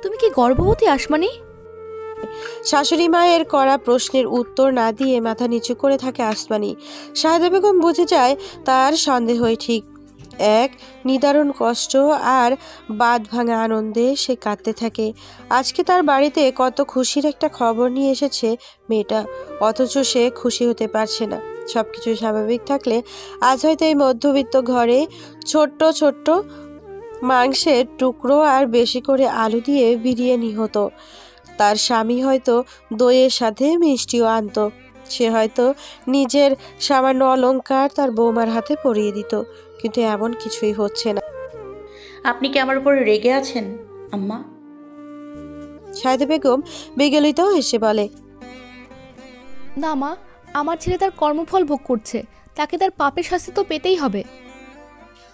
তুমি কি গর্ভবতী আসমানি? শাশুড়ি মায়ের করা প্রশ্নের উত্তর না দিয়ে মাথা নিচু করে থাকে আসমানি। শাহেদা বেগম বুঝে যায় তার সন্দেহই ঠিক। এক নিদারুণ কষ্ট আর বাঁধ ভাঙা আনন্দে সে কাঁদতে থাকে। আজকে তার বাড়িতে কত খুশির একটা খবর নিয়ে এসেছে মেয়েটা, অথচ সে খুশি হতে পারছে না। সবকিছু স্বাভাবিক থাকলে আজ হয়তো এই মধ্যবিত্ত ঘরে ছোট্ট ছোট্ট মাংসের টুকরো আর বেশি করে আলু দিয়ে বিরিয়ানি হতো। তার স্বামী হয়তো দইয়ের সাথে মিষ্টিও আনতো। সে হয়তো নিজের সামান্য অলংকার তার বৌমার হাতে পরিয়ে দিত। কিন্তু এমন কিছুই হচ্ছে না। আপনি কি আমার উপর রেগে আছেন আম্মা? সায়েদা বেগম বিগলিত হেসে বলে, না মা, আমার ছেলে তার কর্মফল ভোগ করছে, তাকে তার পাপের শাস্তি তো পেতেই হবে।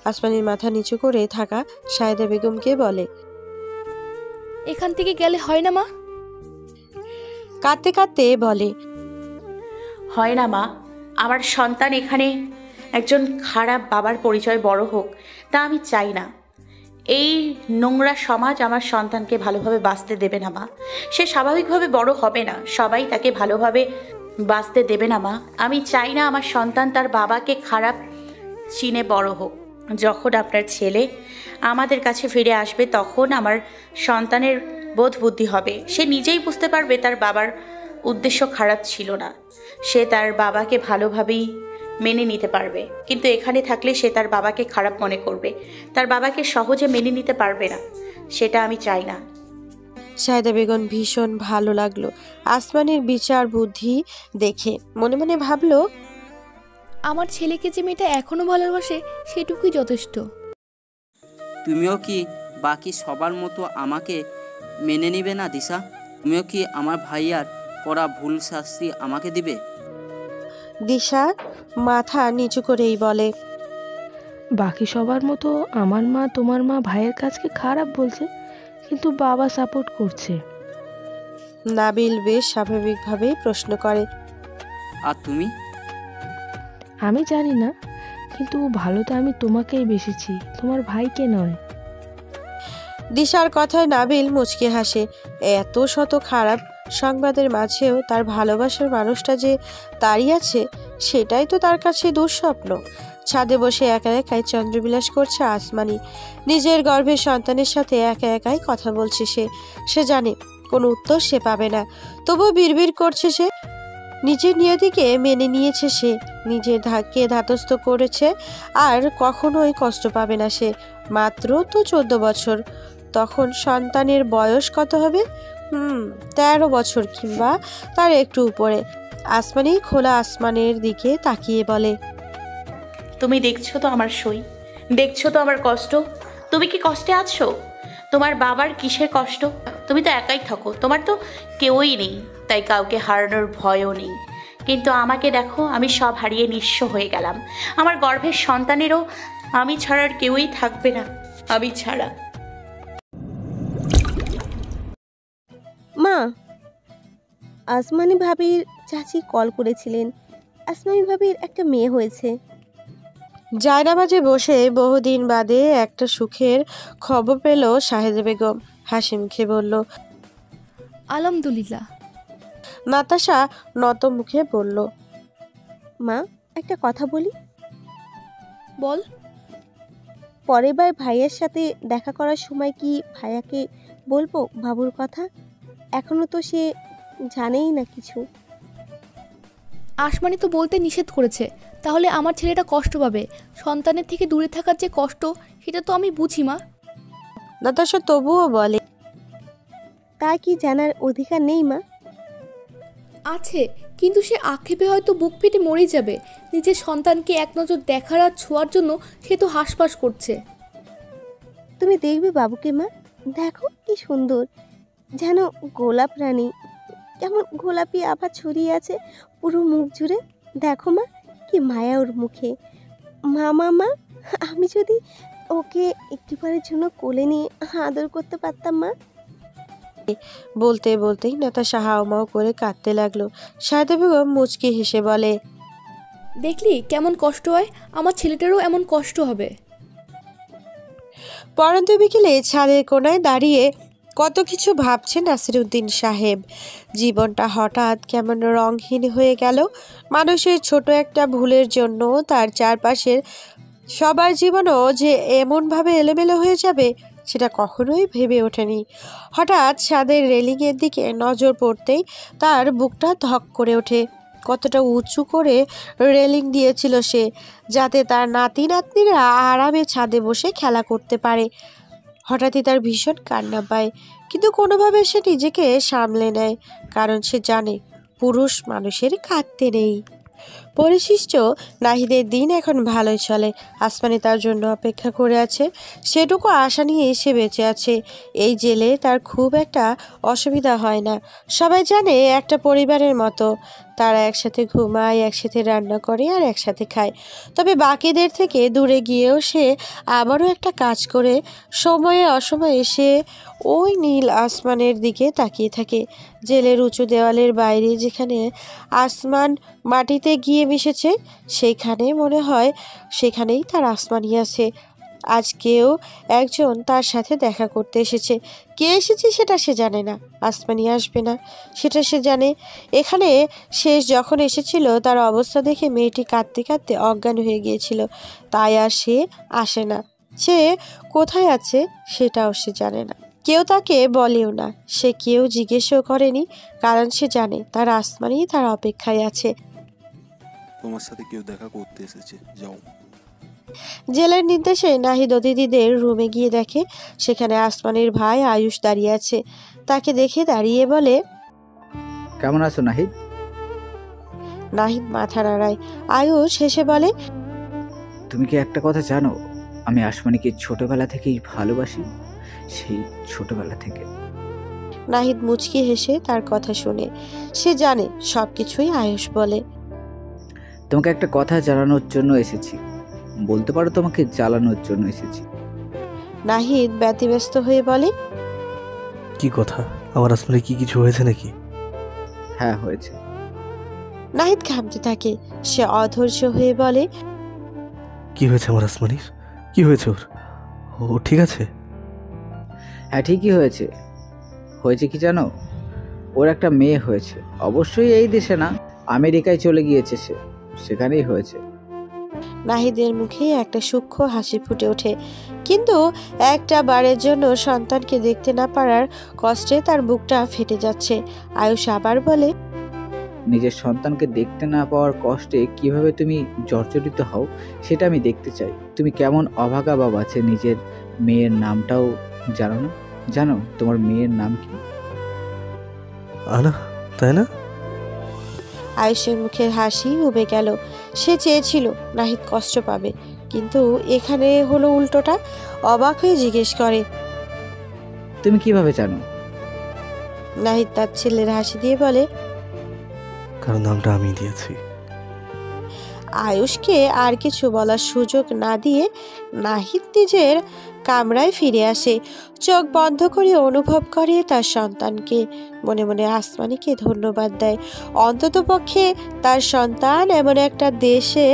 আসমানির মাথা নিচু করে থাকা সায়েদা বেগমকে বলে, এখান থেকে গেলে হয় না মা? কাঁদতে কাঁদতে বলে, হয় না মা, আমার সন্তান এখানে একজন খারাপ বাবার পরিচয় বড় হোক তা আমি চাই না। এই নোংরা সমাজ আমার সন্তানকে ভালোভাবে বাঁচতে দেবে না মা। সে স্বাভাবিকভাবে বড় হবে না, সবাই তাকে ভালোভাবে বাঁচতে দেবে না মা। আমি চাই না আমার সন্তান তার বাবাকে খারাপ চিনে বড় হোক। যখন আপনার ছেলে আমাদের কাছে ফিরে আসবে তখন আমার সন্তানের বোধ বুদ্ধি হবে, সে নিজেই বুঝতে পারবে তার বাবার উদ্দেশ্য খারাপ ছিল না। সে তার বাবাকে ভালোভাবেই মেনে নিতে পারবে। কিন্তু এখানে থাকলে সে তার বাবাকে খারাপ মনে করবে, তার বাবাকে সহজে মেনে নিতে পারবে না। সেটা আমি চাই না। সায়েদা বেগম ভীষণ ভালো লাগলো আসমানির বিচার বুদ্ধি দেখে। মনে মনে ভাবলো, আমার ছেলেকে যে মেয়েটা এখনো ভালোবাসে সেটুকুই যথেষ্ট। তুমিও কি বাকি সবার মতো আমাকে মেনে নিবে না দিশা? তুমিও কি আমার ভাইয়ার করা ভুল শাস্তি আমাকে দিবে? দিশা মাথা নিচু করেই বলে, বাকি সবার মতো আমার মা তোমার মা ভাইয়ের কাজকে খারাপ বলছে, কিন্তু বাবা সাপোর্ট করছে। নাবিল বেশ স্বাভাবিকভাবেই প্রশ্ন করে, আর তুমি? আমি জানি না, কিন্তু ভালো তো আমি তোমাকেই বেসেছি, তোমার ভাইকে নয়। দিশার কথায় নাবিল মুচকে হাসে। এত শত খারাপ সংবাদের মাঝেও তার ভালোবাসার মানুষটা যে তারই আছে, সেটাই তো তার কাছে দুঃস্বপ্ন। ছাদে বসে একা একাই চন্দ্রবিলাস করছে আসমানি। নিজের গর্ভের সন্তানের সাথে একা একাই কথা বলছে সে। সে জানে কোনো উত্তর সে পাবে না, তবুও বিড়বিড় করছে সে। নিজের নিয়তিকে মেনে নিয়েছে সে, নিজের ধাক্কে ধাতস্থ করেছে, আর কখনোই কষ্ট পাবে না সে। মাত্র তো 14 বছর, তখন সন্তানের বয়স কত হবে? 13 বছর কিংবা তার একটু উপরে। আসমানি খোলা আসমানের দিকে তাকিয়ে বলে, তুমি দেখছো তো আমার সই, দেখছো তো আমার কষ্ট। তুমি কি কষ্টে আছো? তোমার বাবার কিসের কষ্ট? তুমি তো একাই থাকো, তোমার তো কেউই নেই, তাই কাউকে হারানোর ভয়ও নেই। কিন্তু আমাকে দেখো, আমি সব হারিয়ে নিঃস্ব হয়ে গেলাম। আমার গর্ভের সন্তানেরও আমি ছাড়ার কেউই থাকবে না, আমি ছাড়া। মা, আসমানি ভাবির চাচি কল করেছিলেন। আসমানি ভাবির একটা মেয়ে হয়েছে। জায়নামাজে বসে বহুদিন বাদে একটা সুখের খবর পেল সাহেদা বেগম। হাসি মুখে বলল, আলহামদুলিল্লাহ। নাতাশা নত মুখে বলল, মা, একটা কথা বলি। বল। পরের বার ভাইয়ার সাথে দেখা করার সময় কি ভাইয়াকে বলবো বাবুর কথা? এখনো তো সে জানেই না কিছু। আসমানি তো বলতে নিষেধ করেছে, তাহলে আমার ছেলেটা কষ্ট পাবে। সন্তানের থেকে দূরে থাকার যে কষ্ট, সেটা তো আমি বুঝি মা। নাতাশা তবুও বলে, তা কি জানার অধিকার নেই মা? আছে, কিন্তু সে আক্ষেপে হয়তো বুক ফেটে মরেই যাবে। নিজের সন্তানকে এক নজর দেখার আর ছোঁয়ার জন্য সে তো হাসপাস করছে। তুমি দেখবে বাবুকে মা, দেখো কি সুন্দর, যেন গোলাপ রানী। কেমন গোলাপি আভা ছড়িয়ে আছে পুরো মুখ জুড়ে। দেখো মা, কি মায়া ওর মুখে। মা মা মা, আমি যদি ওকে একটিবারের জন্য কোলে নিয়ে আদর করতে পারতাম মা। বলতে বলতেই নাতাশা হাউমাউ করে কাঁদতে লাগলো। সাহেদা বেগম মুচকি হেসে বলে, দেখলি কেমন কষ্ট হয়? আমার ছেলেটারও এমন কষ্ট হবে। পরন্ত বিকেলে ছাদের কোণায় দাঁড়িয়ে কত কিছু ভাবছেন নাসিরউদ্দিন সাহেব। জীবনটা হঠাৎ কেমন রংহীন হয়ে গেল। মানুষের ছোট একটা ভুলের জন্য তার চারপাশের সবার জীবনও যে এমনভাবে এলোমেলো হয়ে যাবে সেটা কখনোই ভেবে ওঠেনি। হঠাৎ ছাদের রেলিংয়ের দিকে নজর পড়তেই তার বুকটা ধক করে ওঠে। কতটা উঁচু করে রেলিং দিয়েছিল সে, যাতে তার নাতি নাতনিরা আরামে ছাদে বসে খেলা করতে পারে। হঠাৎই তার ভীষণ কান্না পায়, কিন্তু কোনোভাবে সে নিজেকে সামলে নেয়, কারণ সে জানে পুরুষ মানুষের কাঁদতে নেই। পরিশিষ্ট নাহিদের দিন এখন ভালোই চলে। আসমানি তার জন্য অপেক্ষা করে আছে, সেটুকু আশা নিয়ে সে বেঁচে আছে। এই জেলে তার খুব একটা অসুবিধা হয় না। সবাই জানে একটা পরিবারের মতো তারা একসাথে ঘুমায়, একসাথে রান্না করে আর একসাথে খায়। তবে বাকিদের থেকে দূরে গিয়েও সে আবারও একটা কাজ করে সময়ে অসময়ে সে ওই নীল আসমানের দিকে তাকিয়ে থাকে। জেলের উঁচু দেওয়ালের বাইরে যেখানে আসমান মাটিতে গিয়ে মিশেছে, সেইখানে মনে হয় সেখানেই তার আসমানি আছে। আজ কেউ একজন তার সাথে দেখা করতে এসেছে। কে এসেছে সেটা সে জানে না, আসমানি আসবে না সেটা সে জানে। এখানে শেষ যখন এসেছিল তার অবস্থা দেখে মেয়েটি কাঁদতে কাঁদতে অজ্ঞান হয়ে গিয়েছিল, তাই আর সে আসে না। সে কোথায় আছে সেটাও সে জানে না, কেউ তাকে বলেও না, সে কেউ জিজ্ঞেসও করেনি, কারণ সে জানে তার আসমানি তার অপেক্ষায় আছে। তোমার সাথে কেউ দেখা করতে এসেছে, যাও। জেলের নির্দেশে নাহিদ অতিথিদের রুমে গিয়ে দেখে সেখানে আসমানের ভাই আয়ুষ দাঁড়িয়ে আছে। তাকে দেখে দাঁড়িয়ে বলে, কেমন আছো নাহিদ? নাহিদ মাথা নাড়ায়। আয়ুষ হেসে বলে, তুমি কি একটা কথা জানো, আমি আসমানিকে ছোটবেলা থেকেই ভালোবাসি, সেই ছোটবেলা থেকে। নাহিদ মুচকি হেসে তার কথা শুনে। সে জানে সবকিছুই আয়ুষ বলে। তোমাকে একটা কথা জানানোর জন্য এসেছি, বলতে পারো তোমাকে জ্বালানোর জন্য এসেছি। নাহিদ ব্যতিব্যস্ত হয়ে বলে, কি কথা? আমার আসলে কি কিছু হয়েছে নাকি? হ্যাঁ হয়েছে। নাহিদ ঘামতে থাকে। সে অধৈর্য হয়ে বলে, কি হয়েছে আমার আসমানির? কি হয়েছে ওর? ও ঠিক আছে? হ্যাঁ ঠিকই হয়েছে। হয়েছে কি জানো, ওর একটা মেয়ে হয়েছে। অবশ্যই এই দেশে না, আমেরিকায় চলে গিয়েছে সে, সেখানেই হয়েছে। নাহিদের মুখে একটা সূক্ষ্ম হাসি ফুটে ওঠে, কিন্তু একটা বারের জন্য সন্তানকে দেখতে না পারার কষ্টে তার বুকটা ফেটে যাচ্ছে। আয়ুষ আবার বলে, নিজের সন্তানকে দেখতে না পাওয়ার কষ্টে কিভাবে তুমি জর্জরিত হও সেটা আমি দেখতে চাই। তুমি কেমন অভাগা বাবা আছে, নিজের মেয়ের নামটাও জানো না। জানো তোমার মেয়ের নাম কি? আনা, তাই না? আয়ুষের মুখের হাসি উবে গেল। সে চেয়েছিল নাহিদ কষ্ট পাবে, কিন্তু এখানে হলো উল্টোটা। অবাক হয়ে জিজ্ঞেস করে, তুমি কিভাবে জানো? নাহিদ তার ছেলের হাসি দিয়ে বলে, কারণ নামটা আমি দিয়েছি। আয়ুষকে আর কিছু বলার সুযোগ না দিয়ে নাহিদ নিজের কামরায় ফিরে আসে। চোখ বন্ধ করে অনুভব করে তার সন্তানকে। মনে মনে আসমানিকে ধন্যবাদ দেয়। অন্ততপক্ষে তার সন্তান এমন একটা দেশে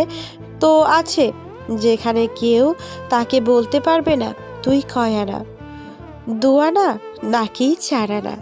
তো আছে যেখানে কেউ তাকে বলতে পারবে না তুই কয় আনা, 2 আনা নাকি 4 আনা।